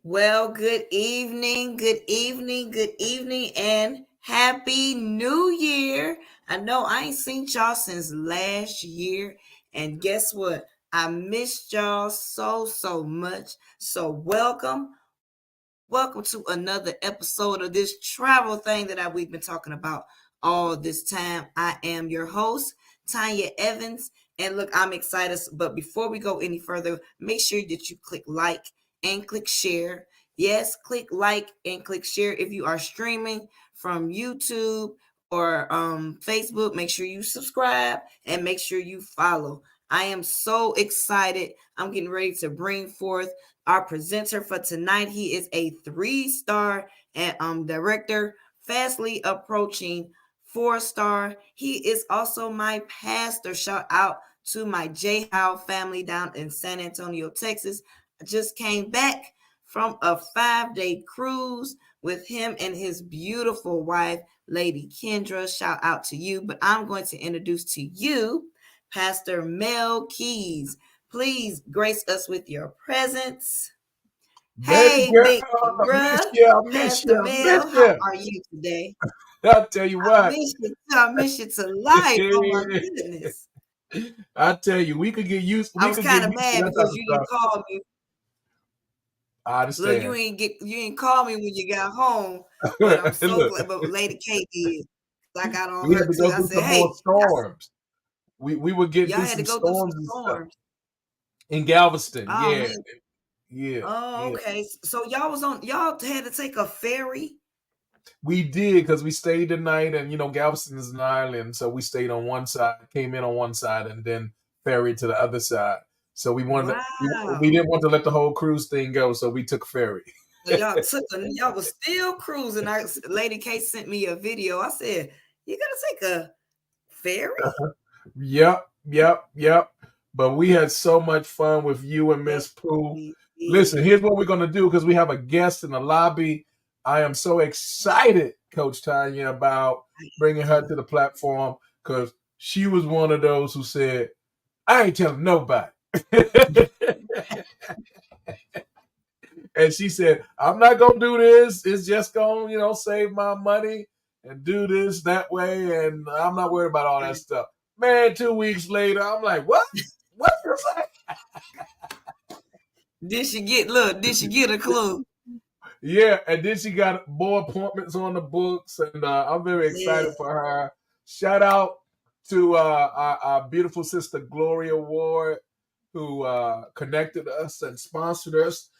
Well, good evening, good evening, and happy new year. I know I ain't seen y'all since last year, and guess what? I missed y'all so much. So welcome to another episode of this travel thing that we've been talking about all this time. I am your host, Tanya Evans, and look, I'm excited. But before we go any further, make sure that you click like and click share. Yes, click like and click share if you are streaming from YouTube or Facebook. Make sure you subscribe and make sure you follow. I am so excited. I'm getting ready to bring forth our presenter for tonight. He is a 3-star and director, fastly approaching 4-star. He is also my pastor. Shout out to my J Howe family down in San Antonio, Texas. I just came back from a 5-day cruise with him and his beautiful wife, Lady Kendra. Shout out to you. But I'm going to introduce to you Pastor Mel Keys. Please grace us with your presence. Baby Hey, girl, big I miss bruh, you, I miss you, Pastor I miss Mel, how you. are you today? I'll tell you I what. miss you too. I miss you to life. Oh my goodness. I tell you, we could get used. I We was could get kind of used to mad that type because of you didn't stuff. call me. I Look, you understand. ain't call me when you got home, but I'm so Look, glad. But Lady K did. I got on we had her to too. go I through said, some more hey, storms. We were getting y'all through had to some go through some storms and stuff storms. in Galveston. Oh Yeah, man. yeah, Oh, yeah. okay. So y'all had to take a ferry. We did because we stayed the night, and Galveston is an island, so we stayed on one side, came in on one side, and then ferried to the other side. So we Wow. didn't want to let the whole cruise thing go, so we took a ferry. So y'all was still cruising. Lady K sent me a video. I said, "You gotta take a ferry." Yep, yep, yep. But we had so much fun with you and Yes, Miss Pooh. we Listen, did. here's what we're gonna do because we have a guest in the lobby. I am so excited, Coach Tanya, about bringing her to the platform because she was one of those who said, "I ain't telling nobody." And she said, "I'm not gonna do this. It's just gonna, save my money and do this that way, and I'm not worried about all that stuff." Man, 2 weeks later, I'm like, "What? What you say?" Did she get a clue? Yeah, and then she got more appointments on the books, and I'm very Yeah. excited for her. Shout out to our beautiful sister Gloria Ward, who connected us and sponsored us.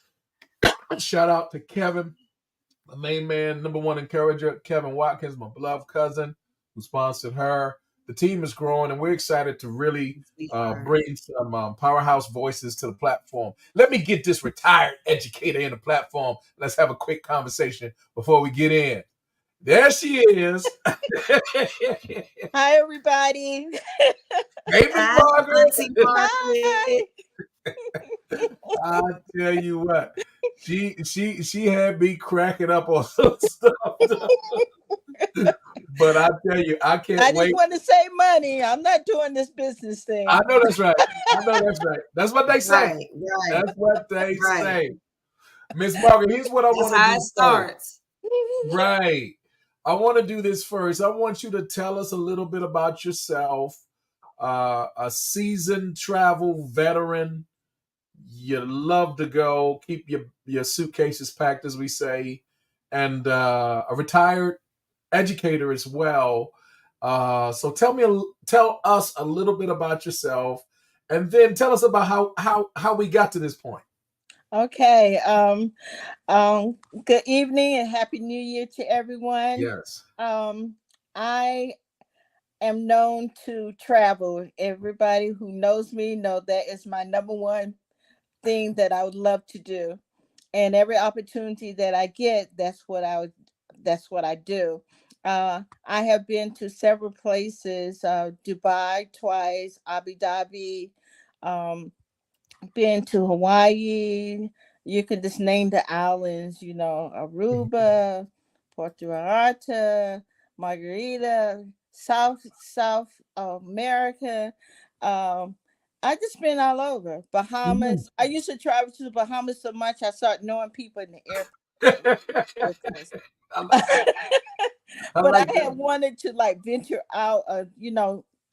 Shout out to Kevin, my main man, number one encourager, Kevin Watkins, my beloved cousin, who sponsored her. The team is growing, and we're excited to really We are. bring some powerhouse voices to the platform. Let me get this retired educator in the platform. Let's have a quick conversation before we get in. There she is. Hi, everybody. Hey, Miss Hi, Auntie Margaret. Hi. Margaret. I tell you what, she had me cracking up on some stuff. But I tell you, I can't I just wait. want to save money. I'm not doing this business I thing. know that's right. I know that's right. That's what they say. Right, right, That's what they right. say. Miss Margaret, here's what I That's want to how it do first. starts. Right. I want to do this first. I want you to tell us a little bit about yourself. A seasoned travel veteran. You love to go, keep your suitcases packed, as we say, and a retired educator as well. So tell us a little bit about yourself, and then tell us about how we got to this point. Okay. Good evening and happy New Year to everyone. Yes. I am known to travel. Everybody who knows me know that is my number one thing that I would love to do. And every opportunity that I get, that's what I do. I have been to several places, Dubai twice, Abu Dhabi, um, been to Hawaii. You can just name the islands, Aruba, Puerto Vallarta, Margarita, South America. Um, I just been all over Bahamas. I used to travel to the Bahamas so much I started knowing people in the airport. I like that. I But like I that. had wanted to like venture out,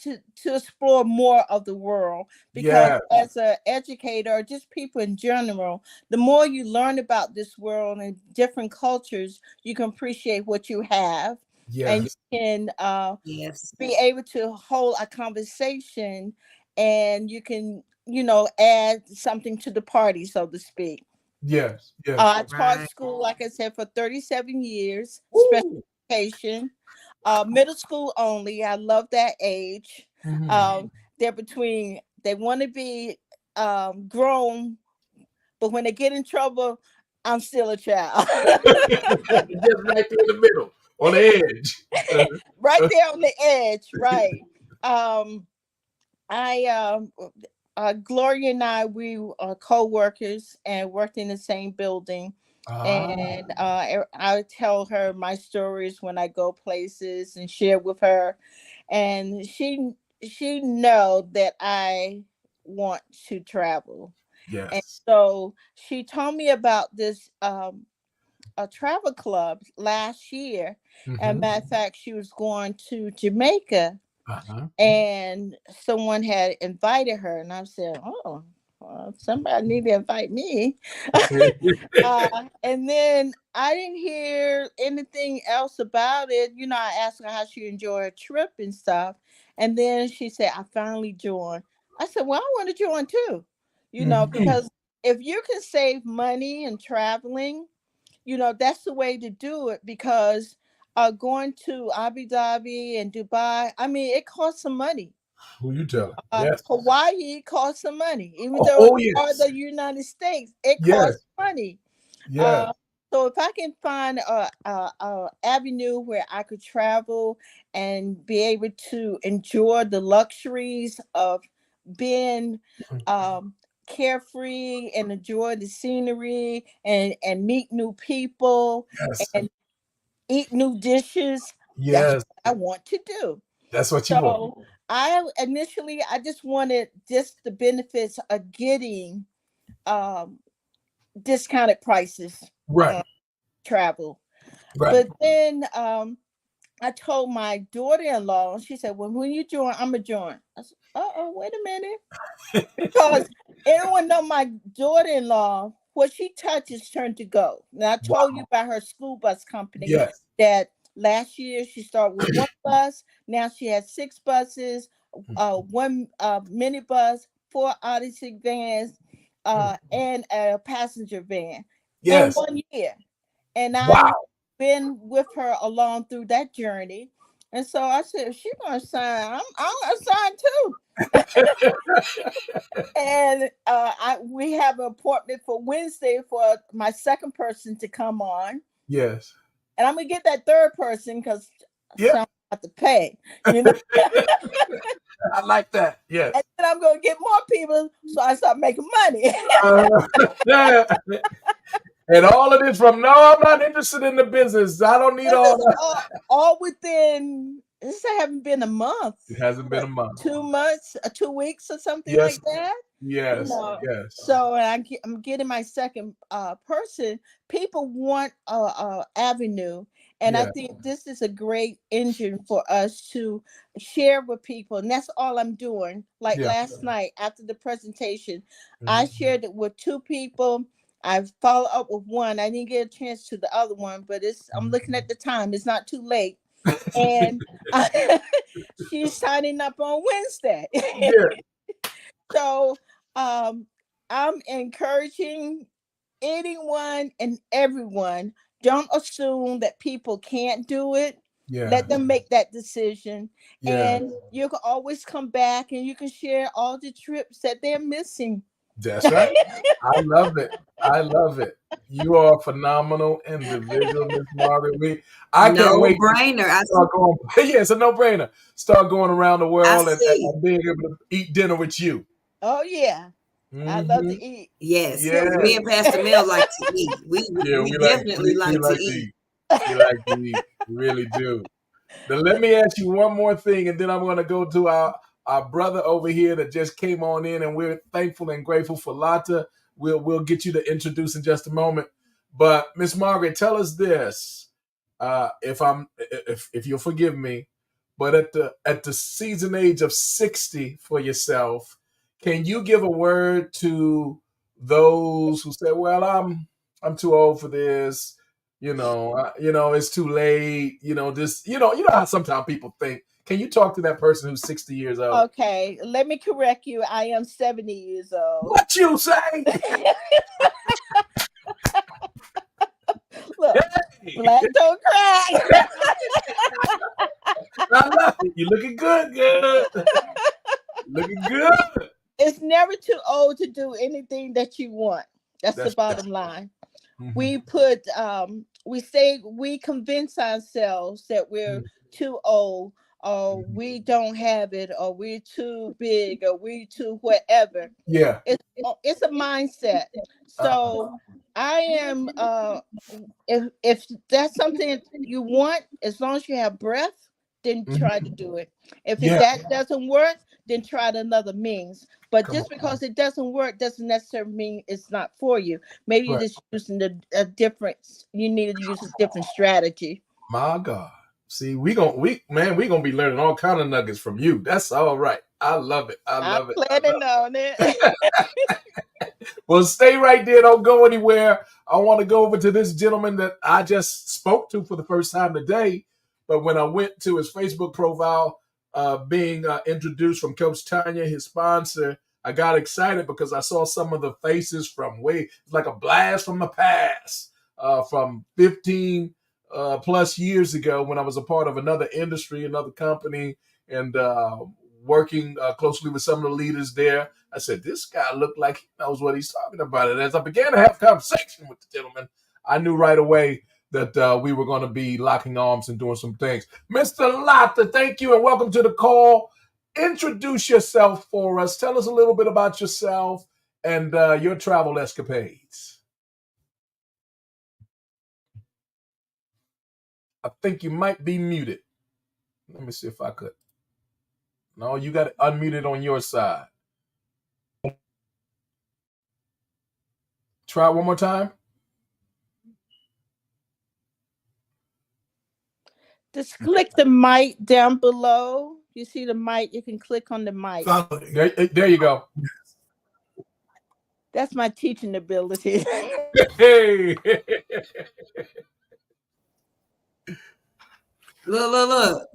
to explore more of the world because Yeah. as an educator, or just people in general, the more you learn about this world and different cultures, you can appreciate what you have, and you Yes. can Yes. be able to hold a conversation, and you can add something to the party, so to speak. Yes. Yes. I taught Right. school, like I said, for 37 years, special Woo. education, middle school only. I love that age. Mhm. Um, they want to be grown, but when they get in trouble, I'm still a child. Just right there in the middle, on the edge. Right there on the edge, right. Um, I Gloria and I, we are co-workers and worked in the same building. Ah, And I tell her my stories when I go places and share with her, and she know that I want to travel. And yes. so she told me about this a travel club last year. And Mhm. matter of fact, she was going to Jamaica, Uh-huh. and someone had invited her, and I said, "Oh, well, somebody need to invite me." And then I didn't hear anything else about it. I asked her how she enjoyed her trip and stuff, and then she said, "I finally joined." I said, "Well, I want to join too," Mhm. because if you can save money and traveling, that's the way to do it, because going to Abu Dhabi and Dubai, I mean, it costs some money. Who you telling? Yes. Hawaii costs some money, even Oh, though it's oh part of yes. the United States, it Yes. costs money. Yes. Uh, so if I can find a avenue where I could travel and be able to enjoy the luxuries of being um, carefree and enjoy the scenery and meet new people Yes. and eat new dishes, that's Yes. what I want to do. That's what you want. So I just wanted just the benefits of getting um, discounted prices Right. on travel. Right. But then I told my daughter-in-law, and she said, "Well, when you join, I'm gonna join." I said, "Uh-oh, wait a minute," because everyone know my daughter-in-law. What she touches turn to gold. Now I told you Wow. about her school bus company Yes. that last year she started with one bus. Now she has 6 buses, one minibus, 4 Odyssey vans, and a passenger van in Yes. 1 year. And I've Wow. been with her along through that journey. And so I said, if she's gonna sign, I'm gonna sign too. And we have an appointment for Wednesday for my second person to come on, Yes. and I'm gonna get that third person because Yeah. some have to pay, you know. I like that. Yes. And then I'm gonna get more people, so I start making money. Uh, yeah. And all of this from no, I'm not interested in the business. I don't need And all this that. all within this haven't been a month, It hasn't been but a month. 2 months, 2 weeks, or something Yes. like that. You Yes. know, Yes. so I'm getting my second person. People want a avenue, and I Yeah. think this is a great engine for us to share with people, and that's all I'm doing. Like Yeah. last night after the presentation, I Mhm. shared it with 2 people. I followed up with one. I didn't get a chance to the other one, but I'm looking at the time. It's not too late, and she's signing up on Wednesday. Yeah. So um, I'm encouraging anyone and everyone. Don't assume that people can't do it. Yeah. Let them make that decision. Yeah. And you can always come back and you can share all the trips that they're missing. That's right. I love it. I love it. You are a phenomenal individual, Miss Margaret. I can't No wait to brainer. start going. Yeah, it's a no-brainer. Start going around the I world see. and being able to eat dinner with you. Oh, yeah. I love Hmm. to eat. Yes, Yeah. because me and Pastor Mel like to eat. Yeah, We definitely we like to like to eat. eat. We like to eat. We really do. Now let me ask you one more thing, and then I'm going to go to our brother over here that just came on in, and we're thankful and grateful for Lata. We'll get you to introduce in just a moment. But Miss Margaret, tell us this, if you'll forgive me, but at the seasoned age of 60 for yourself, can you give a word to those who say, "Well, I'm too old for this. It's too late. You know how sometimes people think." Can you talk to that person who's 60 years old? Okay, let me correct you. I am 70 years old. What you say? Look, Hey, black don't crack. I love it. You looking good. Looking good. It's never too old to do anything that you want. That's the That's bottom line. Mhm. We convince ourselves that we're too old, or we don't have it, or we're too big, or we're too whatever. Yeah. It's a mindset. So I am if that's something you want, as long as you have breath, then try to do it. If Yeah. that doesn't work, then try another means. But Come just on. because it doesn't work doesn't necessarily mean it's not for you. Maybe you're Right. just using a different, you need to use a different strategy. My God. See, we gonna be learning all kind of nuggets from you. That's all right. I love it. I love it. I'm planning on it. Well, stay right there. Don't go anywhere. I want to go over to this gentleman that I just spoke to for the first time today. But when I went to his Facebook profile, being introduced from Coach Tanya, his sponsor, I got excited because I saw some of the faces from like a blast from the past, from 15 plus years ago when I was a part of another industry, another company, and working closely with some of the leaders there. I said, this guy looked like he knows what he's talking about. And as I began to have a conversation with the gentleman, I knew right away that we were going to be locking arms and doing some things. Mr. Lata, thank you and welcome to the call. Introduce yourself for us. Tell us a little bit about yourself and your travel escapades. I think you might be muted. Let me see if I could. No, you got it unmuted on your side. Try it one more time. Just click the mic down below. You see the mic, you can click on the mic. There you go. That's my teaching ability. Hey. Look.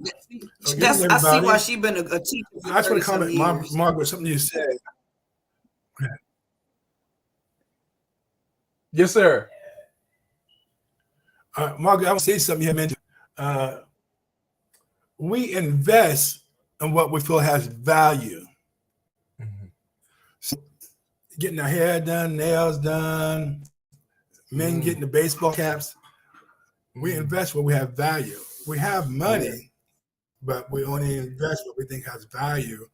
I see why she been a teacher. I just want to comment, Margaret, something you said. Yes, sir. Margaret, I want to say something you mentioned. We invest in what we feel has value. Mm-hmm. So getting our hair done, nails done, men getting the baseball caps. We invest where we have value. We have money, but we only invest what we think has value.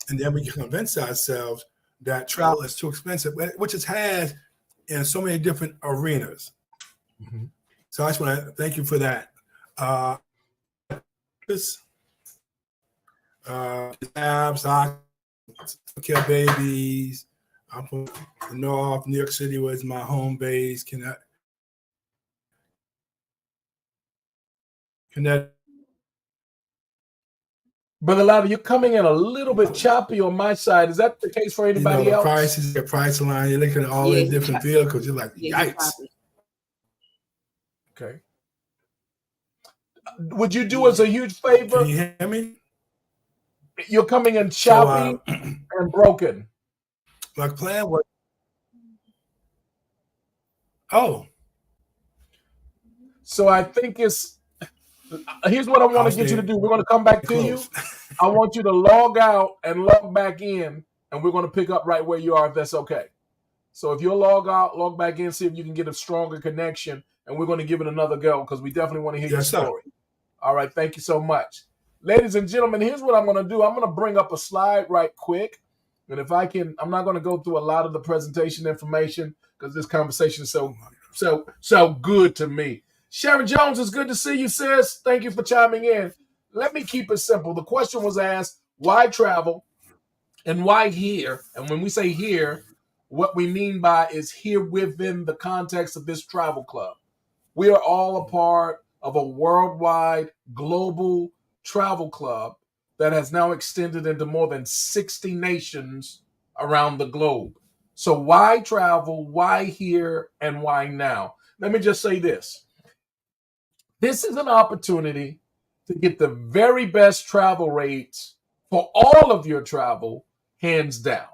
And then we can convince ourselves that travel is too expensive, which it has in so many different arenas. Mm-hmm. So I just want to thank you for that. Abs, kill babies. I'm from the North. New York City was my home base. Connecticut. Brother Lata, you're coming in a little bit choppy on my side. Is that the case for anybody else? Prices, the price line. You're looking at all the different vehicles. You're like, yikes. Okay. Would you do us a huge favor? Can you hear me? You're coming in choppy and broken. My plan was. Oh. So I think it's. Here's what I want to get you to do. We're going to come back to you. I want you to log out and log back in, and we're going to pick up right where you are, if that's okay. So if you'll log out, log back in, see if you can get a stronger connection, and we're going to give it another go because we definitely want to hear your story. All right, thank you so much. Ladies and gentlemen, here's what I'm going to do. I'm going to bring up a slide right quick, and if I can, I'm not going to go through a lot of the presentation information because this conversation is so good to me. Sharon Jones, it's good to see you, sis. Thank you for chiming in. Let me keep it simple. The question was asked, why travel? And why here? And when we say here, what we mean by is here within the context of this travel club. We are all a part of a worldwide global travel club that has now extended into more than 60 nations around the globe. So why travel? Why here? And why now? Let me just say this. This is an opportunity to get the very best travel rates for all of your travel, hands down.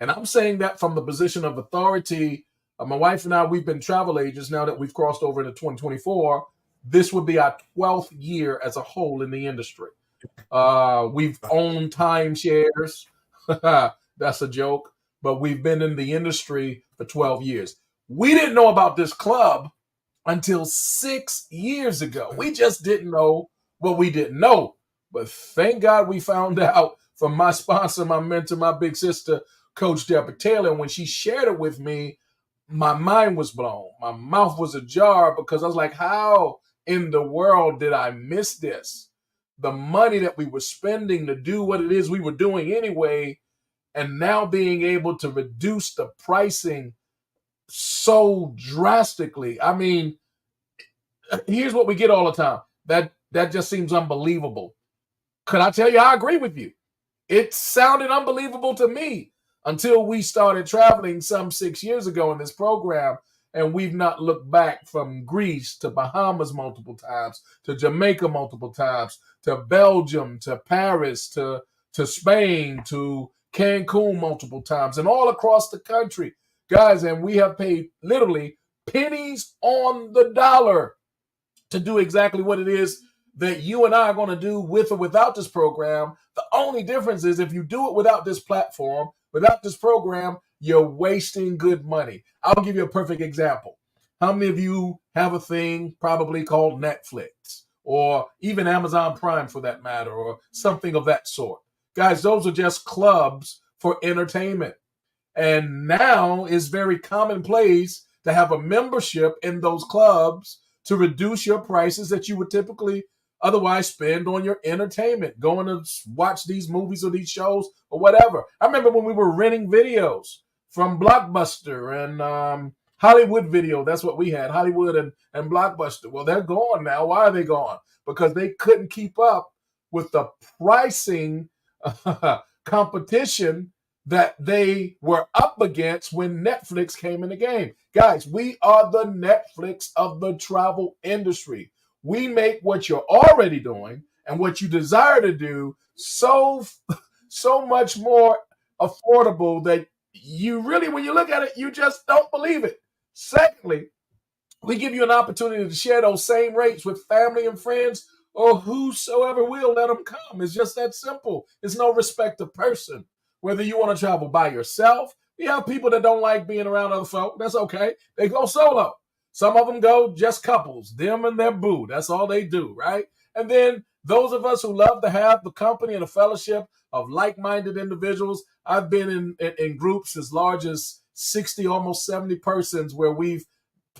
And I'm saying that from the position of authority. My wife and I, we've been travel agents now that we've crossed over into 2024. This would be our 12th year as a whole in the industry. We've owned timeshares. That's a joke. But we've been in the industry for 12 years. We didn't know about this club until 6 years ago. We just didn't know what we didn't know. But thank God we found out from my sponsor, my mentor, my big sister, Coach Deborah Taylor. And when she shared it with me, my mind was blown. My mouth was ajar because I was like, how in the world did I miss this? The money that we were spending to do what it is we were doing anyway, and now being able to reduce the pricing so drastically. I mean, here's what we get all the time. That just seems unbelievable. Could I tell you, I agree with you. It sounded unbelievable to me until we started traveling some 6 years ago in this program, and we've not looked back from Greece to Bahamas multiple times, to Jamaica multiple times, to Belgium, to Paris, to Spain, to Cancun multiple times, and all across the country. Guys, and we have paid literally pennies on the dollar to do exactly what it is that you and I are going to do with or without this program. The only difference is if you do it without this platform, without this program, you're wasting good money. I'll give you a perfect example. How many of you have a thing probably called Netflix or even Amazon Prime for that matter, or something of that sort? Guys, those are just clubs for entertainment. And now it's very commonplace to have a membership in those clubs to reduce your prices that you would typically otherwise spend on your entertainment, going to watch these movies or these shows or whatever. I remember when we were renting videos from Blockbuster and Hollywood Video. That's what we had, Hollywood and Blockbuster. Well, they're gone now. Why are they gone? Because they couldn't keep up with the pricing competition that they were up against when Netflix came in the game. Guys, we are the Netflix of the travel industry. We make what you're already doing and what you desire to do so much more affordable that you really, when you look at it, you just don't believe it. Secondly, we give you an opportunity to share those same rates with family and friends or whosoever will let them come. It's just that simple. It's no respect of person. Whether you want to travel by yourself, we have people that don't like being around other folk. That's okay. They go solo. Some of them go just couples, them and their boo. That's all they do, right? And then those of us who love to have the company and the fellowship of like-minded individuals, I've been in groups as large as 60, almost 70 persons where we've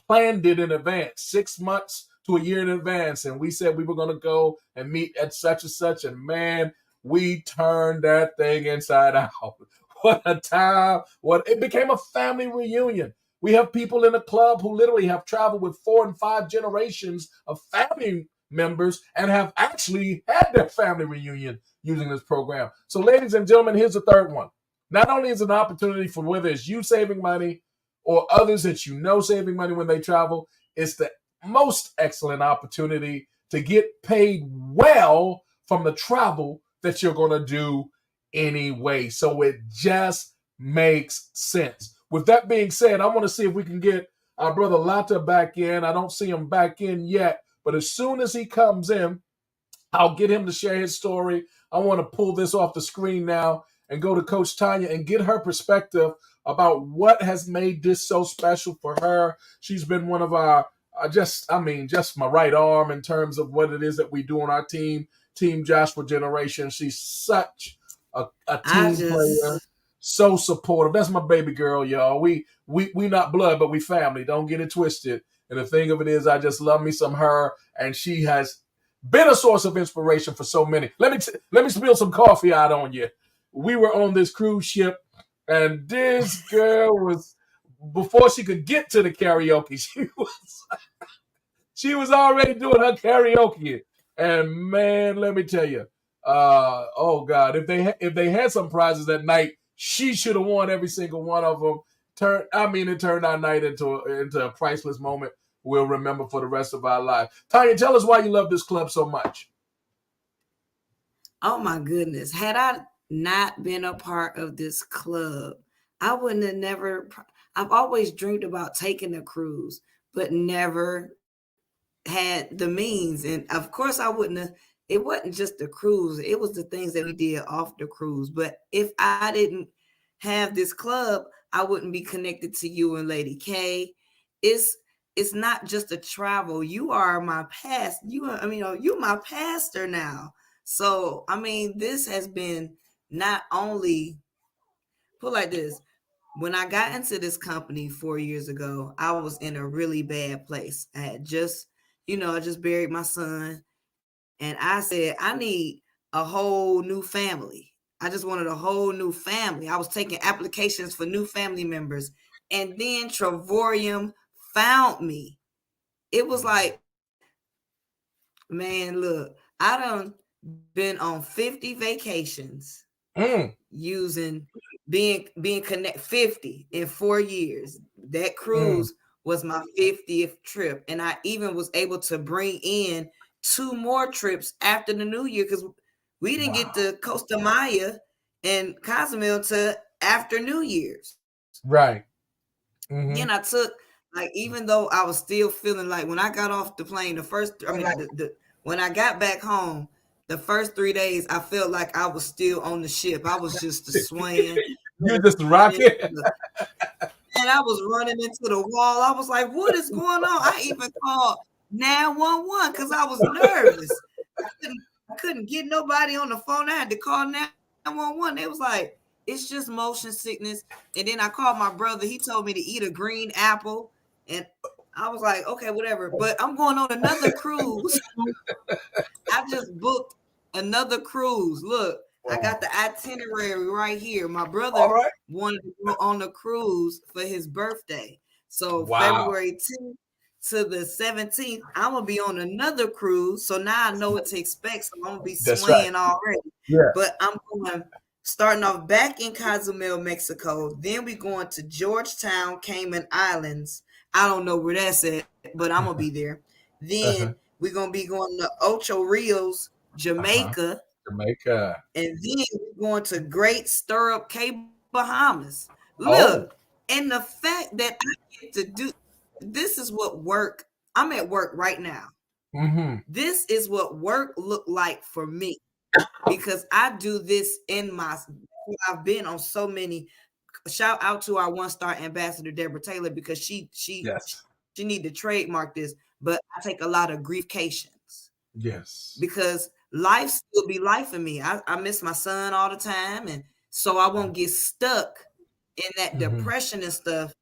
planned it in advance, 6 months to a year in advance. And we said we were going to go and meet at such and such. And man, we turned that thing inside out. What a time. It became a family reunion. We have people in the club who literally have traveled with 4 and 5 generations of family members and have actually had their family reunion using this program. So ladies and gentlemen, here's the third one. Not only is it an opportunity for whether it's you saving money or others that you know saving money when they travel, it's the most excellent opportunity to get paid well from the travel that you're going to do anyway. So it just makes sense. With that being said, I want to see if we can get our brother Lata back in. I don't see him back in yet, but as soon as he comes in, I'll get him to share his story. I want to pull this off the screen now and go to Coach Tanya and get her perspective about what has made this so special for her. She's been one of our, just my right arm in terms of what it is that we do on our team, Team Joshua Generation. She's such a team player. So supportive. That's my baby girl, y'all. We not blood, but we family. Don't get it twisted. And the thing of it is, I just love me some her, and she has been a source of inspiration for so many. Let me spill some coffee out on you. we were on this cruise ship, and this girl was, before she could get to the karaoke, she was already doing her karaoke. And man, let me tell you, oh God, if they had some prizes that night, she should have won every single one of them. It turned our night into a priceless moment we'll remember for the rest of our life. Tanya, tell us why you love this club so much. Oh my goodness. Had I not been a part of this club, I wouldn't have never. I've always dreamed about taking a cruise, but never had the means. And of course, I wouldn't have. It wasn't just the cruise, it was the things that we did off the cruise. But if I didn't have this club, I wouldn't be connected to you and Lady K. It's not just a travel. You are my past. You're my pastor now. So, this has been not only put like this. When I got into this company 4 years ago, I was in a really bad place. I had just, I just buried my son. And I said, I need a whole new family. I just wanted a whole new family. I was taking applications for new family members. And then Travorium found me. It was like, man, look, I done been on 50 vacations using being connect 50 in 4 years. That cruise was my 50th trip. And I even was able to bring in 2 more trips after the new year, because we didn't get to Costa Maya and Cozumel to after New Year's. Right. Then I took, even though I was still feeling like when I got off the plane, when I got back home, the first 3 days, I felt like I was still on the ship. I was just swaying. You're just rocking. And I was running into the wall. I was like, what is going on? I even called 911 because I was nervous. I couldn't get nobody on the phone. I had to call 911. They was like, it's just motion sickness. And then I called my brother. He told me to eat a green apple. And I was like, okay, whatever. But I'm going on another cruise. I just booked another cruise. Look, I got the itinerary right here. My brother wanted to go on a cruise for his birthday. So February 10th to the 17th, I'm going to be on another cruise. So now I know what to expect. So I'm going to be swaying already. Yeah. But I'm going starting off back in Cozumel, Mexico. Then we going to Georgetown, Cayman Islands. I don't know where that's at, but I'm going to be there. Then we're going to be going to Ocho Rios, Jamaica. Jamaica. And then we're going to Great Stirrup, Cape Bahamas. Look, and the fact that I get to do this is what work. I'm at work right now. This is what work looked like for me, because I do this I've been on so many. Shout out to our 1-star ambassador, Deborah Taylor, because she need to trademark this. But I take a lot of griefcations. Yes. Because life still be life for me. I miss my son all the time. And so I won't get stuck in that depression and stuff.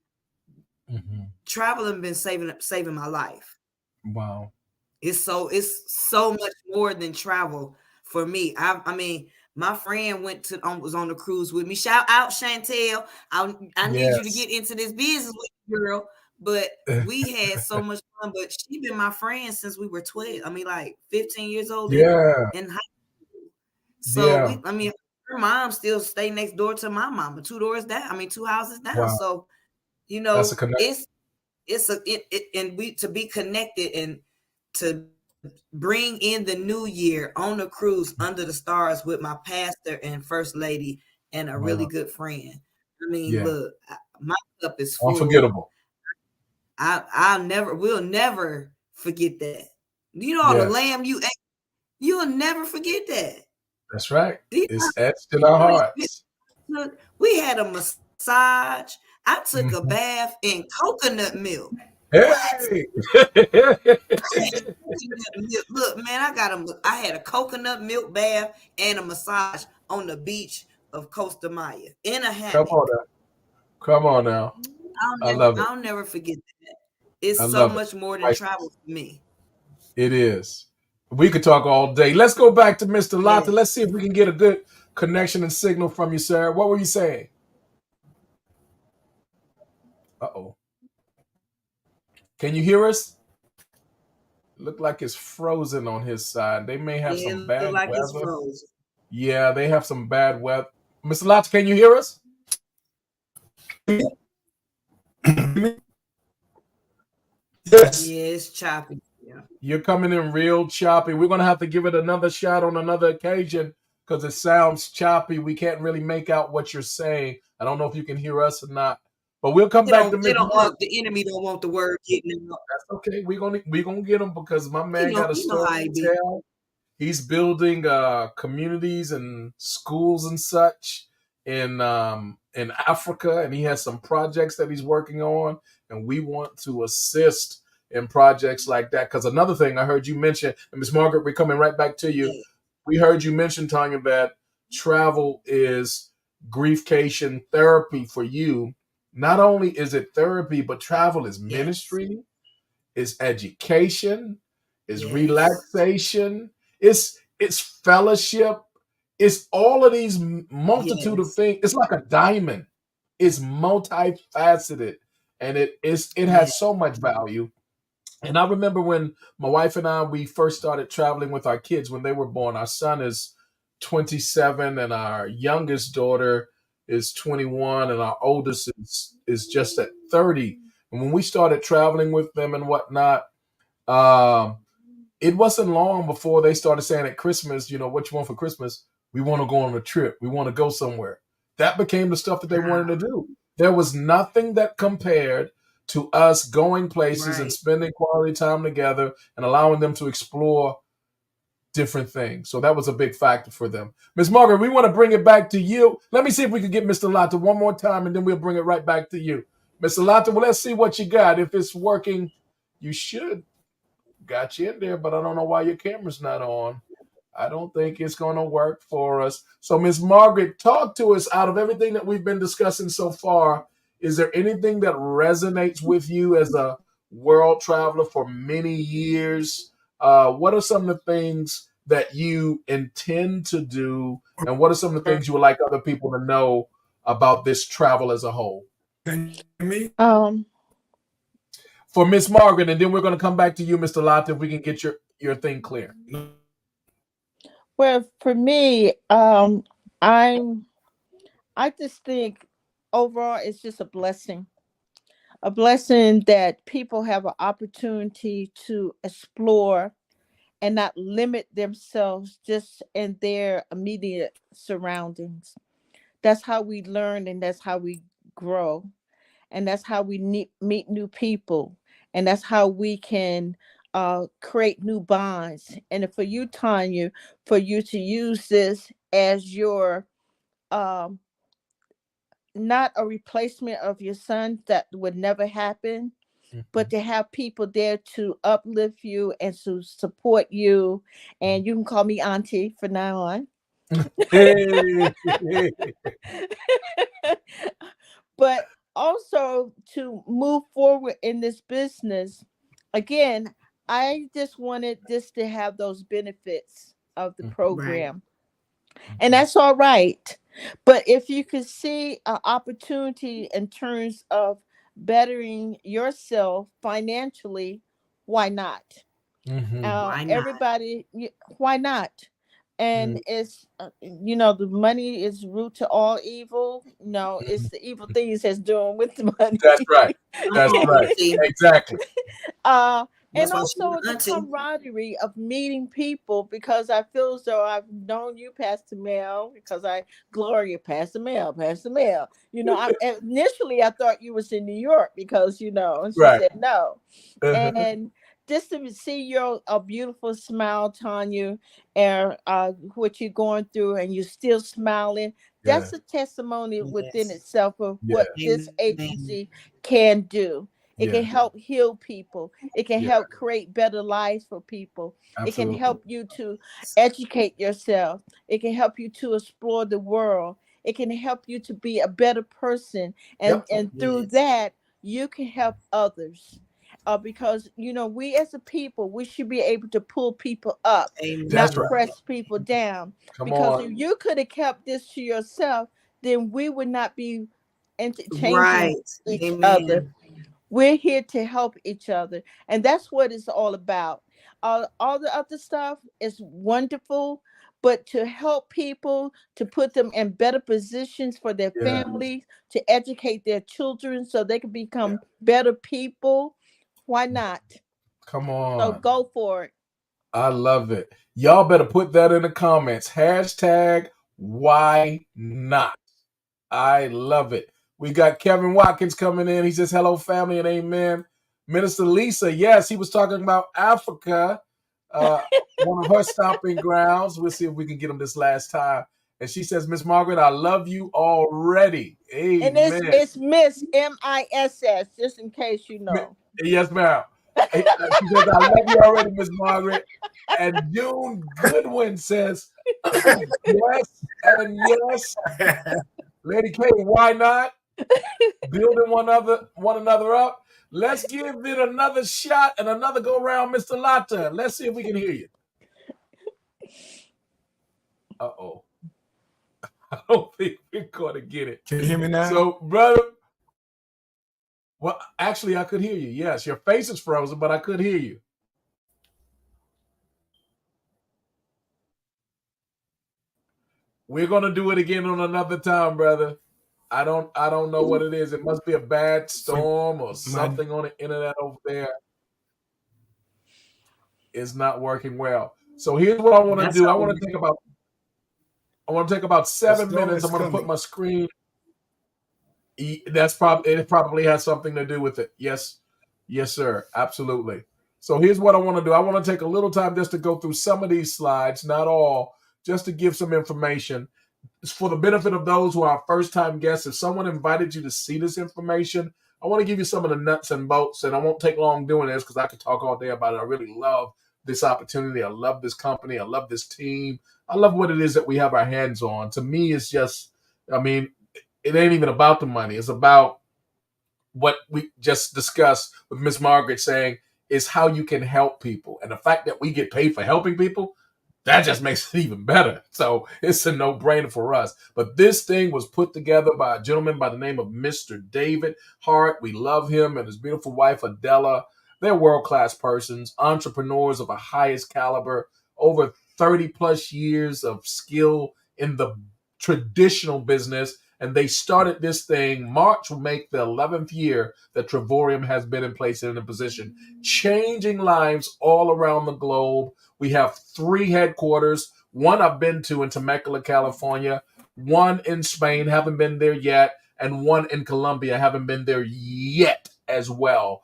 Traveling been saving my life. Wow. It's so much more than travel for me. My friend was on the cruise with me. Shout out Chantel. I need you to get into this business with me, girl. But we had so much fun. But she been my friend since we were 12. 15 years old. Yeah. In high school. So her mom still stay next door to my mama, 2 doors down. 2 houses down. Wow. So That's a connection. And we to be connected and to bring in the new year on a cruise under the stars with my pastor and first lady and a really good friend. Look, my cup is full. Unforgettable. We'll never forget that. The lamb you'll never forget that. That's right. It's etched in our hearts. We had a massage. I took a bath in coconut milk. Hey. Look, man, I had a coconut milk bath and a massage on the beach of Costa Maya in a hammock. Come on now. I love it. I'll never forget that. It's so much more than travel for me. It is. We could talk all day. Let's go back to Mr. Lata. Let's see if we can get a good connection and signal from you, sir. What were you saying? Uh-oh. Can you hear us? Look like it's frozen on his side. They may have Yeah, some it bad look like it's weather. frozen. Yeah, they have some bad weather. Mr. Lotz, can you hear us? Yes. Yeah, it's choppy. Yeah. You're coming in real choppy. We're going to have to give it another shot on another occasion because it sounds choppy. We can't really make out what you're saying. I don't know if you can hear us or not, but we'll come back to They Miss don't Margaret. the enemy don't want the word getting in. That's okay. We're gonna get him because my man got a You know how story he to be. tell. He's building communities and schools and such in Africa, and he has some projects that he's working on, and we want to assist in projects like that. Because another thing I heard you mention, and Miss Margaret, we're coming right back to you. We heard you mention, Tanya, that travel is griefcation therapy for you. Not only is it therapy, but travel is Yes. ministry, is education, is Yes. relaxation, it's fellowship, it's all of these multitude of Yes. things. It's like a diamond. It's multifaceted, and it has Yes. so much value. And I remember when my wife and we first started traveling with our kids when they were born. Our son is 27, and our youngest daughter is 21, and our oldest is just at 30. And when we started traveling with them and whatnot, um, it wasn't long before they started saying at Christmas, what you want for Christmas? We want to go on a trip. We want to go somewhere. That became the stuff that they wanted to do. There was nothing that compared to us going places and Right. spending quality time together and allowing them to explore different things. So that was a big factor for them. Ms. Margaret, we want to bring it back to you. Let me see if we can get Mr. Lata one more time, and then we'll bring it right back to you. Mr. Lata, well, let's see what you got. If it's working, you should. Got you in there, but I don't know why your camera's not on. I don't think it's going to work for us. So, Ms. Margaret, talk to us out of everything that we've been discussing so far. Is there anything that resonates with you as a world traveler for many years? What are some of the things that you intend to do? And what are some of the things you would like other people to know about this travel as a whole? Can you hear me? For Miss Margaret, and then we're going to come back to you, Mr. Lata, if we can get your thing clear. Well, for me, I just think overall it's just a blessing that people have an opportunity to explore and not limit themselves just in their immediate surroundings. That's how we learn, and that's how we grow, and that's how we meet new people, and that's how we can create new bonds. And for you, Tanya, for you to use this as your um, not a replacement of your son, that would never happen, but to have people there to uplift you and to support you. And you can call me auntie from now on. Hey. But also to move forward in this business, again, I just wanted this to have those benefits of the Right. program. And that's all right. But if you could see an opportunity in terms of bettering yourself financially, why not? Mhm. Why not? Everybody, why not? And it's the money is root to all evil. No, it's the evil things that's doing with the money. That's right. That's Oh, right. see, Exactly. And that's why she's also an the auntie. camaraderie of meeting people, because I feel as though I've known you, Pastor Mel, because Gloria, Pastor Mel. Initially I thought you was in New York because and she Right. said no. Uh-huh. And just to see your a beautiful smile, Tanya, and what you're going through, and you're still smiling. Yeah. That's a testimony within Yes. itself of Yeah. what this Amen. agency can do. It can Yeah. help heal people. It can Yeah. help create better lives for people. It can Absolutely. help you to educate yourself. It can help you to explore the world. It can help you to be a better person. And Yep. through Yes. that, you can help others. because we as a people, we should be able to pull people up, Amen. That's not right. press people down. Come Because on. if you could have kept this to yourself, then we would not be interchanging Right. each Amen. other. We're here to help each other, and that's what it's all about. All the other stuff is wonderful, but to help people, to put them in better positions for their Yeah. families, to educate their children so they can become better people, why not? Come So on. go for it. I love it. Y'all better put that in the comments. Hashtag why not? I love it. We got Kevin Watkins coming in. He says, hello, family, and amen. Minister Lisa, yes, he was talking about Africa, one of her stomping grounds. We'll see if we can get him this last time. And she says, Miss Margaret, I love you already. And Amen. it's Miss MISS, just in case you know. Yes, ma'am. She says, I love you already, Miss Margaret. And June Goodwin says, yes and yes. Lady K, why not? Building one another up. Let's give it another shot and another go round, Mr. Latta. Let's see if we can hear you. Uh-oh. I don't think we're going to get it. Can you hear me now? So, brother, well, actually, I could hear you. Yes, your face is frozen, but I could hear you. We're going to do it again on another time, brother. I don't know what it is. It must be a bad storm or something on the internet over there. It's not working well. So here's what I want to do. I want to take about 7 minutes. I'm going to put my screen. It probably has something to do with it. Yes, sir. Absolutely. So here's what I want to do. I want to take a little time just to go through some of these slides, not all, just to give some information. It's for the benefit of those who are first-time guests. If someone invited you to see this information, I want to give you some of the nuts and bolts, and I won't take long doing this because I could talk all day about it. I really love this opportunity. I love this company. I love this team. I love what it is that we have our hands on. To me, it's just, it ain't even about the money. It's about what we just discussed with Miss Margaret saying is how you can help people. And the fact that we get paid for helping people, that just makes it even better. So it's a no-brainer for us. But this thing was put together by a gentleman by the name of Mr. David Hart. We love him and his beautiful wife, Adela. They're world-class persons, entrepreneurs of the highest caliber, over 30-plus years of skill in the traditional business. And they started this thing. March will make the 11th year that Trevorium has been in place and in a position, changing lives all around the globe. We have 3 headquarters. One I've been to in Temecula, California, one in Spain, haven't been there yet, and one in Colombia, haven't been there yet as well.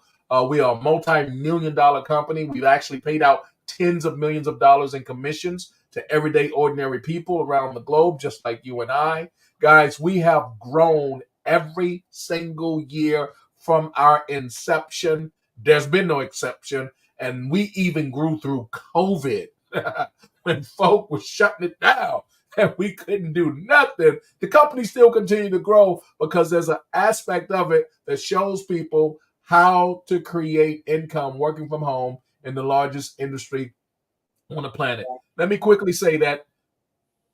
We are a multi-million-dollar company. We've actually paid out tens of millions of dollars in commissions to everyday, ordinary people around the globe, just like you and I. Guys, we have grown every single year from our inception. There's been no exception. And we even grew through COVID when folk were shutting it down and we couldn't do nothing. The company still continued to grow because there's an aspect of it that shows people how to create income working from home in the largest industry on the planet. Let me quickly say that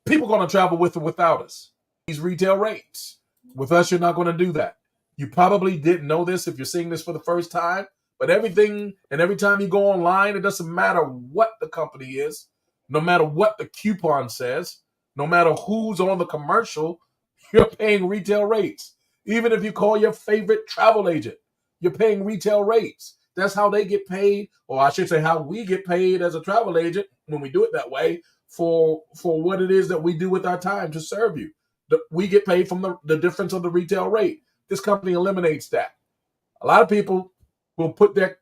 people are going to travel with or without us. These retail rates. With us, you're not going to do that. You probably didn't know this if you're seeing this for the first time. But everything and every time you go online, it doesn't matter what the company is, no matter what the coupon says, no matter who's on the commercial, you're paying retail rates. Even if you call your favorite travel agent, you're paying retail rates. That's how they get paid, or I should say how we get paid as a travel agent when we do it that way for what it is that we do with our time to serve you. We get paid from the difference of the retail rate. This company eliminates that. A lot of people will put their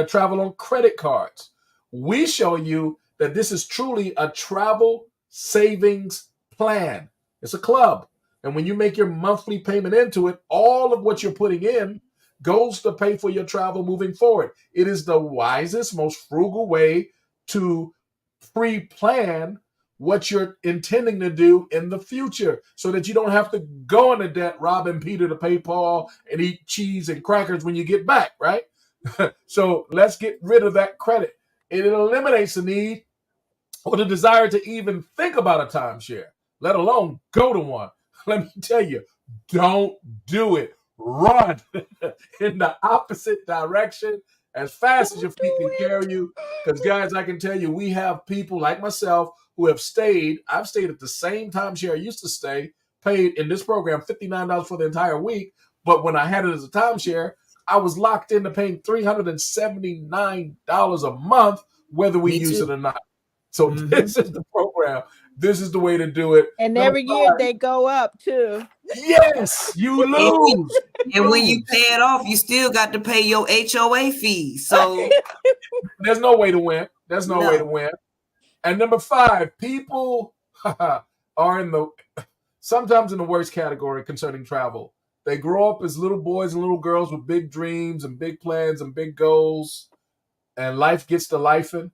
travel on credit cards. We show you that this is truly a travel savings plan. It's a club. And when you make your monthly payment into it, all of what you're putting in goes to pay for your travel moving forward. It is the wisest, most frugal way to pre-plan what you're intending to do in the future so that you don't have to go into debt robbing Peter to pay Paul and eat cheese and crackers when you get back, right? So let's get rid of that credit. It eliminates the need or the desire to even think about a timeshare, let alone go to one. Let me tell you, don't do it. Run in the opposite direction as fast as your feet can carry you. Because, guys, I can tell you, we have people like myself who have stayed. I've stayed at the same timeshare I used to stay, paid in this program $59 for the entire week. But when I had it as a timeshare, I was locked into paying $379 a month, whether we Me use too. it or not. So Mhm. this is the program. This is the way to do it. And Number every year 5, they go up too. yes, you And when, lose. and when you pay it off, you still got to pay your HOA fees. So There's no way to win. There's no way to no. win. And number 5, people are sometimes in the worst category concerning travel. They grow up as little boys and little girls with big dreams and big plans and big goals, and life gets to lifing,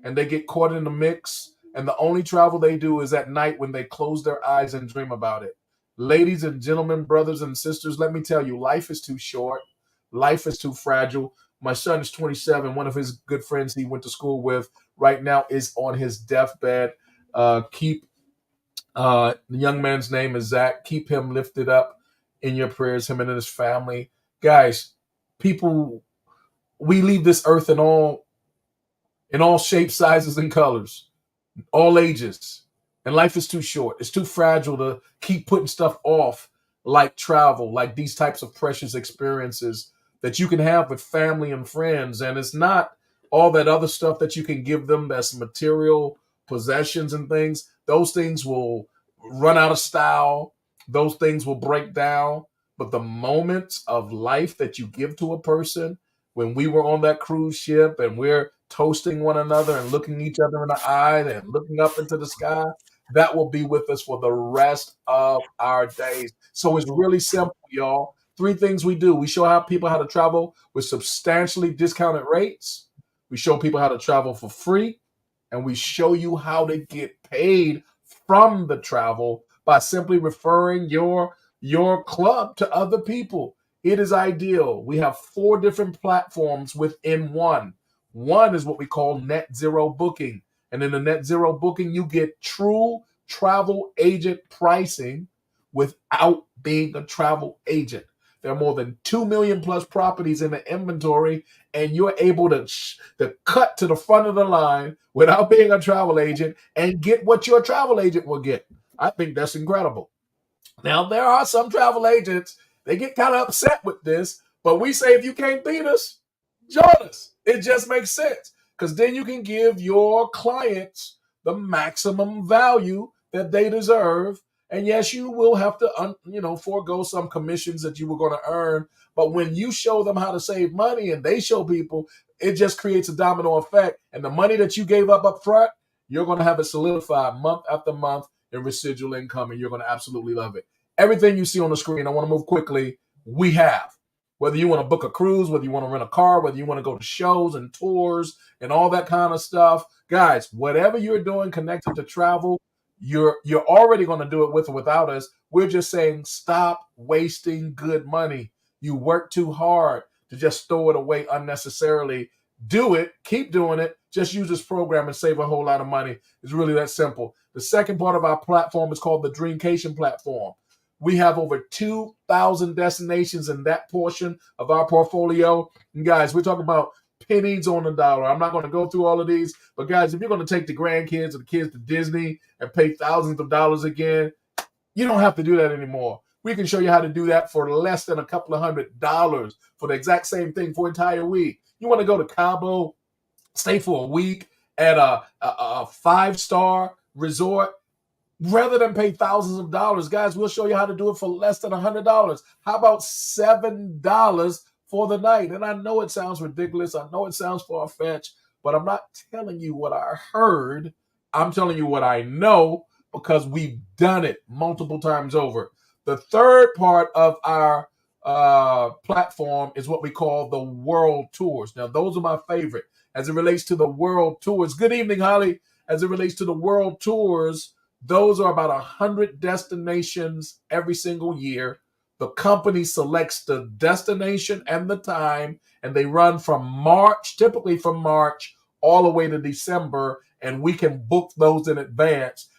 and they get caught in the mix. And the only travel they do is at night when they close their eyes and dream about it. Ladies and gentlemen, brothers and sisters, let me tell you, life is too short. Life is too fragile. My son is 27. One of his good friends he went to school with right now is on his deathbed. The young man's name is Zach. Keep him lifted up in your prayers, him and his family. Guys, people, we leave this earth in all shapes, sizes, and colors, all ages. And life is too short. It's too fragile to keep putting stuff off like travel, like these types of precious experiences that you can have with family and friends. And it's not all that other stuff that you can give them that's material possessions and things. Those things will run out of style. Those things will break down. But the moments of life that you give to a person, when we were on that cruise ship and we're toasting one another and looking each other in the eye and looking up into the sky, that will be with us for the rest of our days. So it's really simple, y'all. 3 things we do. We show people how to travel with substantially discounted rates. We show people how to travel for free. And we show you how to get paid from the travel by simply referring your club to other people. It is ideal. We have 4 different platforms within one. One is what we call net zero booking. And in the net zero booking, you get true travel agent pricing without being a travel agent. There are more than 2 million plus properties in the inventory, and you're able to cut to the front of the line without being a travel agent and get what your travel agent will get. I think that's incredible. Now, there are some travel agents, they get kind of upset with this, but we say if you can't beat us, join us. It just makes sense because then you can give your clients the maximum value that they deserve. And yes, you will have to, forego some commissions that you were going to earn. But when you show them how to save money and they show people, it just creates a domino effect. And the money that you gave up front, you're going to have it solidified month after month in residual income, and you're going to absolutely love it. Everything you see on the screen, I want to move quickly, we have. Whether you want to book a cruise, whether you want to rent a car, whether you want to go to shows and tours and all that kind of stuff. Guys, whatever you're doing connected to travel, you're already going to do it with or without us. We're just saying stop wasting good money. You work too hard to just throw it away unnecessarily. Do it. Keep doing it. Just use this program and save a whole lot of money. It's really that simple. The second part of our platform is called the Dreamcation platform. We have over 2,000 destinations in that portion of our portfolio. And guys, we're talking about pennies on the dollar. I'm not going to go through all of these, but guys, if you're going to take the grandkids or the kids to Disney and pay thousands of dollars again, you don't have to do that anymore. We can show you how to do that for less than a couple of $100 for the exact same thing for an entire week. You want to go to Cabo, stay for a week at a 5-star resort, rather than pay thousands of dollars, guys, we'll show you how to do it for less than $100. How about $7 for the night? And I know it sounds ridiculous. I know it sounds far-fetched, but I'm not telling you what I heard. I'm telling you what I know because we've done it multiple times over. The third part of our platform is what we call the world tours. Now, those are my favorite. As it relates to the world tours, good evening, Holly. As it relates to the world tours, those are about 100 destinations every single year. The company selects the destination and the time, and they run typically from March all the way to December, and we can book those in advance,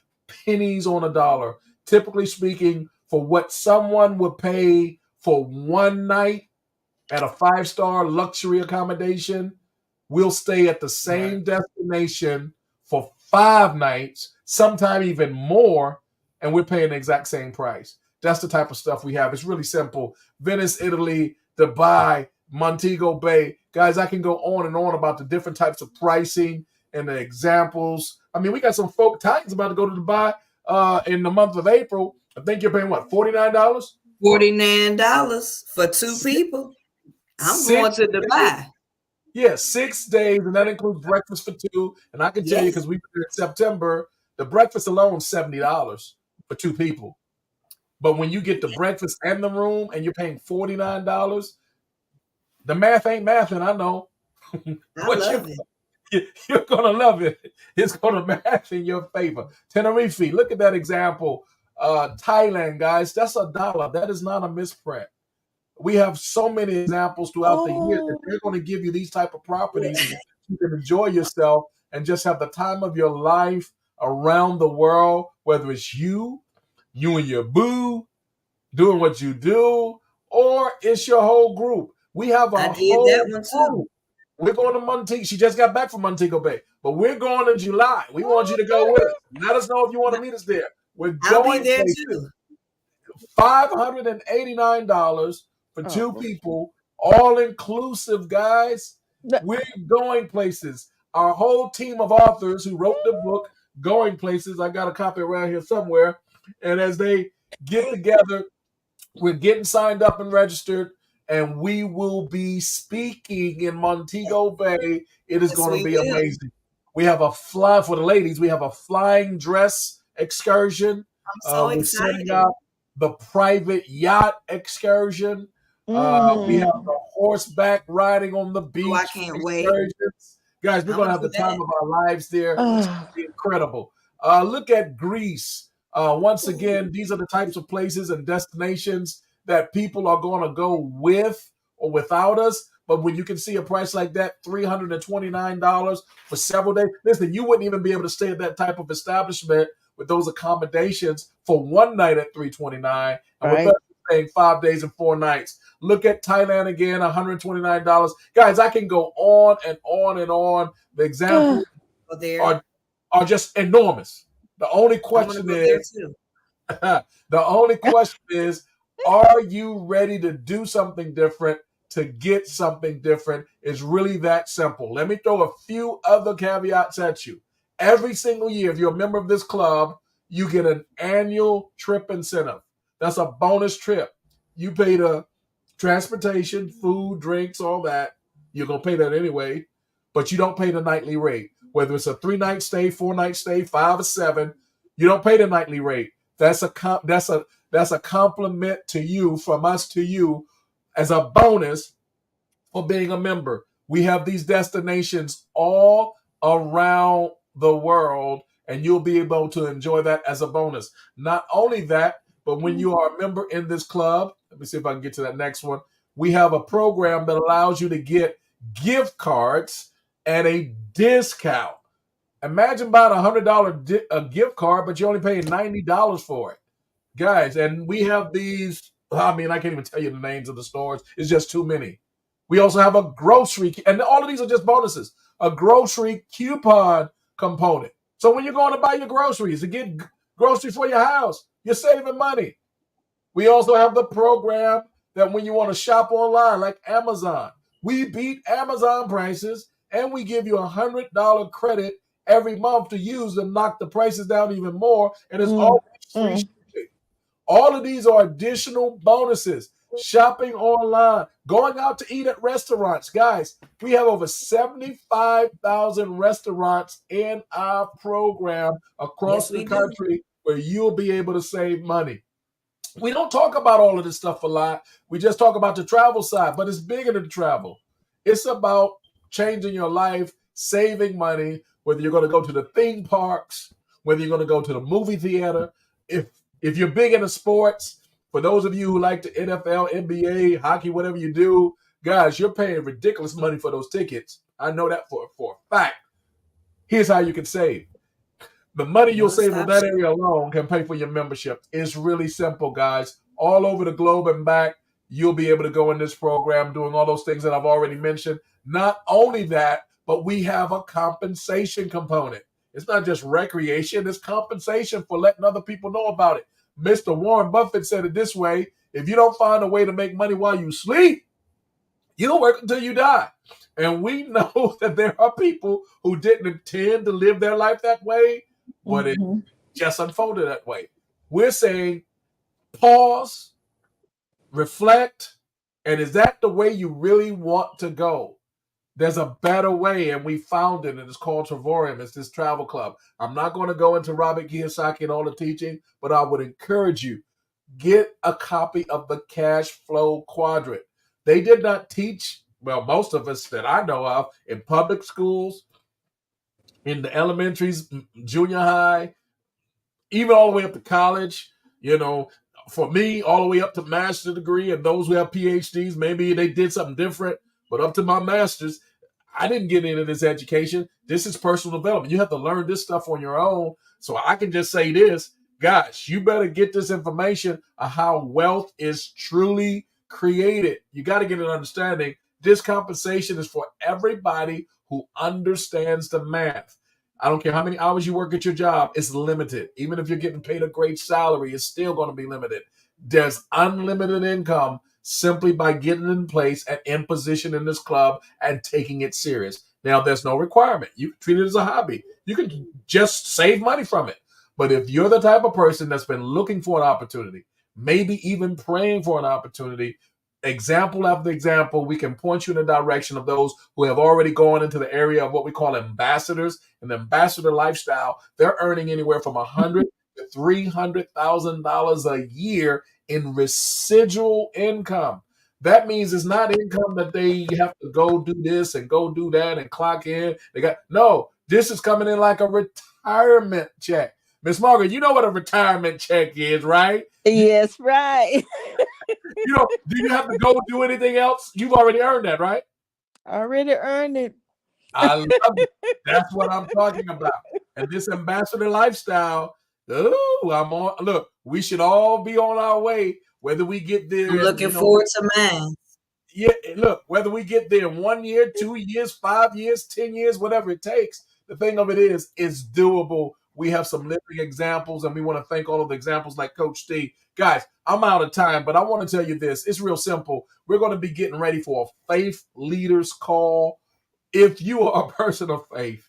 pennies on a dollar. Typically speaking, for what someone would pay for one night at a 5-star luxury accommodation, we'll stay at the same destination for 5 nights, sometime even more, and we're paying the exact same price. That's the type of stuff we have. It's really simple. Venice, Italy, Dubai, Montego Bay. Guys, I can go on and on about the different types of pricing and the examples. I mean, we got some folk Titans about to go to Dubai in the month of April. I think you're paying what, $49? $49 for 2 people. I'm going to Dubai. Yeah, 6 days, and that includes breakfast for 2. And I can tell you, because we were in September, the breakfast alone $70 for 2 people. But when you get the breakfast and the room, and you're paying $49, the math ain't mathing. I know. I love it. You're gonna love it. It's gonna math in your favor. Tenerife, look at that example. Thailand, guys, that's $1. That is not a misprint. We have so many examples throughout the year that they're going to give you these type of properties. You can enjoy yourself and just have the time of your life around the world, whether it's you and your boo doing what you do, or it's your whole group. We have a whole group. We're going to Montego. She just got back from Montego Bay, but we're going in July. We want you to go with us. Let us know if you want to meet us there. We're going there too. $589 for 2 people, all inclusive, guys. We're going places. Our whole team of authors who wrote the book, Going Places, I got a copy around here somewhere. And as they get together, we're getting signed up and registered, and we will be speaking in Montego Bay. It is going to be amazing. We have a fly for the ladies. We have a flying dress excursion. I'm so excited. Setting up the private yacht excursion. We have the horseback riding on the beach. Oh, I can't wait. Guys, we're going to have the time of our lives there. It's going to be incredible. Look at Greece. Once again, these are the types of places and destinations that people are going to go with or without us. But when you can see a price like that, $329 for several days, listen, you wouldn't even be able to stay at that type of establishment with those accommodations for one night at $329, and with us staying 5 days and 4 nights. Look at Thailand again, $129. Guys, I can go on and on and on. The examples are just enormous. The only question is, are you ready to do something different, to get something different? It's really that simple. Let me throw a few other caveats at you. Every single year, if you're a member of this club, you get an annual trip incentive. That's a bonus trip. You pay the transportation, food, drinks, all that. You're going to pay that anyway, but you don't pay the nightly rate. Whether it's a 3-night stay, 4-night stay, 5 or 7, you don't pay the nightly rate. That's a compliment to you, from us to you, as a bonus for being a member. We have these destinations all around the world, and you'll be able to enjoy that as a bonus. Not only that, but when you are a member in this club, let me see if I can get to that next one. We have a program that allows you to get gift cards at a discount. Imagine buying $100 gift card, but you're only paying $90 for it. Guys, and we have these, I can't even tell you the names of the stores. It's just too many. We also have a grocery, and all of these are just bonuses, a grocery coupon component. So when you're going to buy your groceries, to get groceries for your house, you're saving money. We also have the program that when you want to shop online, like Amazon, we beat Amazon prices, and we give you $100 credit every month to use to knock the prices down even more, and it's always free shipping. All of these are additional bonuses. Shopping online, going out to eat at restaurants. Guys, we have over 75,000 restaurants in our program across the country where you'll be able to save money. We don't talk about all of this stuff a lot. We just talk about the travel side, but it's bigger than travel. It's about changing your life, saving money, whether you're going to go to the theme parks, whether you're going to go to the movie theater. If you're big into sports, For those of you who like the NFL, NBA, hockey, whatever you do, guys, you're paying ridiculous money for those tickets. I know that for a fact. Here's how you can save. The money you'll save in that area alone can pay for your membership. It's really simple, guys. All over the globe and back, you'll be able to go in this program doing all those things that I've already mentioned. Not only that, but we have a compensation component. It's not just recreation, it's compensation for letting other people know about it. Mr. Warren Buffett said it this way: if you don't find a way to make money while you sleep, you don't work until you die. And we know that there are people who didn't intend to live their life that way, but it just unfolded that way. We're saying pause, reflect, and is that the way you really want to go? There's a better way, and we found it, and it's called Travorium. It's this travel club. I'm not going to go into Robert Kiyosaki and all the teaching, but I would encourage you, get a copy of the Cash Flow Quadrant. They did not teach, well, most of us that I know of, in public schools, in the elementaries, junior high, even all the way up to college. You know, for me, all the way up to master's degree, and those who have PhDs, maybe they did something different, but up to my master's, I didn't get into this education. This is personal development. You have to learn this stuff on your own. So I can just say this, guys, you better get this information of how wealth is truly created. You got to get an understanding. This compensation is for everybody who understands the math. I don't care how many hours you work at your job, it's limited. Even if you're getting paid a great salary, it's still going to be limited. There's unlimited income simply by getting in place and in position in this club and taking it serious. Now, there's no requirement. You can treat it as a hobby. You can just save money from it. But if you're the type of person that's been looking for an opportunity, maybe even praying for an opportunity, example after example, we can point you in the direction of those who have already gone into the area of what we call ambassadors. And the ambassador lifestyle, they're earning anywhere from $100,000 to $300,000 a year in residual income. That means it's not income that they have to go do this and go do that and clock in. This is coming in like a retirement check. Miss Margaret, you know what a retirement check is, right? Yes, right. Do you have to go do anything else? You've already earned that, right? Already earned it. I love it. That's what I'm talking about. And this ambassador lifestyle, I'm on. Look, we should all be on our way, whether we get there. I'm looking forward to mine. Yeah, look, whether we get there in 1 year, 2 years, 5 years, 10 years, whatever it takes, the thing of it is, it's doable. We have some living examples, and we want to thank all of the examples like Coach Steve. Guys, I'm out of time, but I want to tell you this. It's real simple. We're going to be getting ready for a faith leaders call. If you are a person of faith,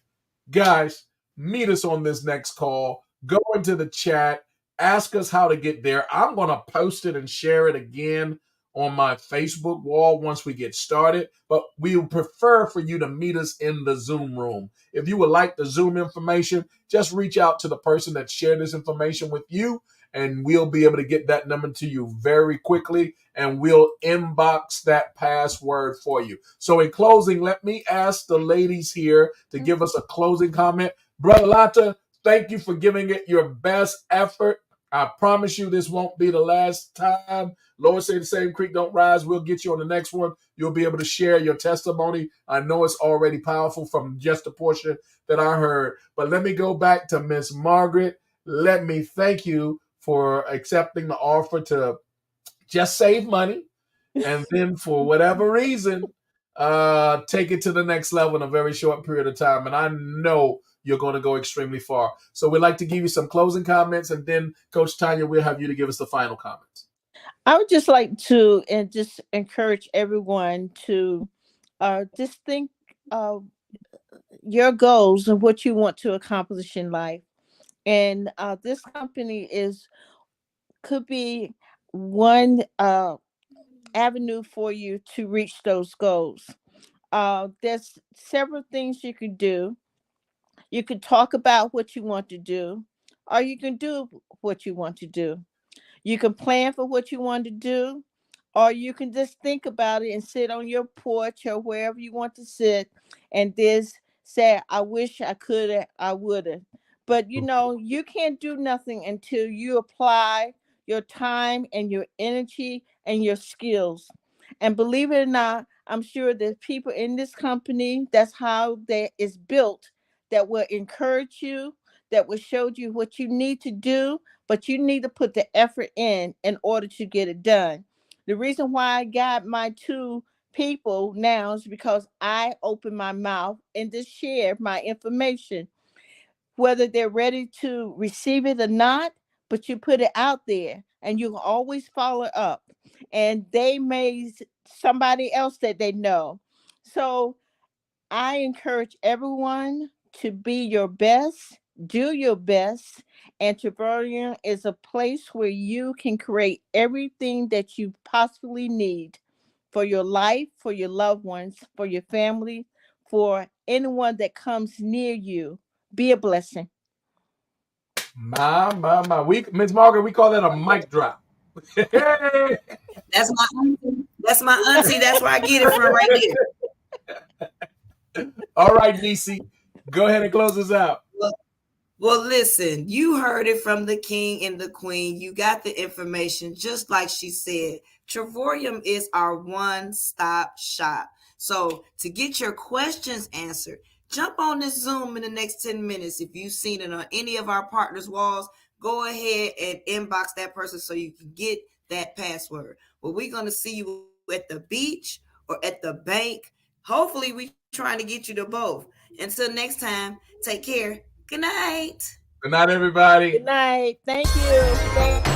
guys, meet us on this next call. Go into the chat. Ask us how to get there. I'm going to post it and share it again on my Facebook wall once we get started, but we would prefer for you to meet us in the Zoom room. If you would like the Zoom information, just reach out to the person that shared this information with you, and we'll be able to get that number to you very quickly, and we'll inbox that password for you. So in closing, let me ask the ladies here to give us a closing comment. Brother Lata, thank you for giving it your best effort. I promise you this won't be the last time. Lord say the same creek don't rise. We'll get you on the next one. You'll be able to share your testimony. I know it's already powerful from just the portion that I heard. But let me go back to Miss Margaret. Let me thank you for accepting the offer to just save money. And then for whatever reason, take it to the next level in a very short period of time. And I know you're going to go extremely far. So we'd like to give you some closing comments, and then Coach Tanya, we'll have you to give us the final comments. I would just like to just encourage everyone to just think your goals and what you want to accomplish in life. And this company could be one avenue for you to reach those goals. There's several things you can do. You can talk about what you want to do, or you can do what you want to do. You can plan for what you want to do, or you can just think about it and sit on your porch or wherever you want to sit and just say, I wish I could have, I would have. But you can't do nothing until you apply your time and your energy and your skills. And believe it or not, I'm sure there's people in this company, that's how that is built, that will encourage you, that will show you what you need to do, but you need to put the effort in order to get it done. The reason why I got my two people now is because I open my mouth and just share my information, whether they're ready to receive it or not, but you put it out there and you can always follow up. And they may somebody else that they know. So I encourage everyone to be your best, do your best, and Trevorian is a place where you can create everything that you possibly need for your life, for your loved ones, for your family, for anyone that comes near you. Be a blessing. My. Miss Margaret, we call that a mic drop. That's my auntie. That's my auntie. That's where I get it from right there. All right, DC, go ahead and close us out. Well, listen, you heard it from the king and the queen. You got the information, just like she said. Trevorium is our one-stop shop. So to get your questions answered, jump on this Zoom in the next 10 minutes. If you've seen it on any of our partners' walls, go ahead and inbox that person so you can get that password. Well, we're going to see you at the beach or at the bank. Hopefully, we're trying to get you to both. Until next time, take care. Good night. Good night, everybody. Good night. Thank you.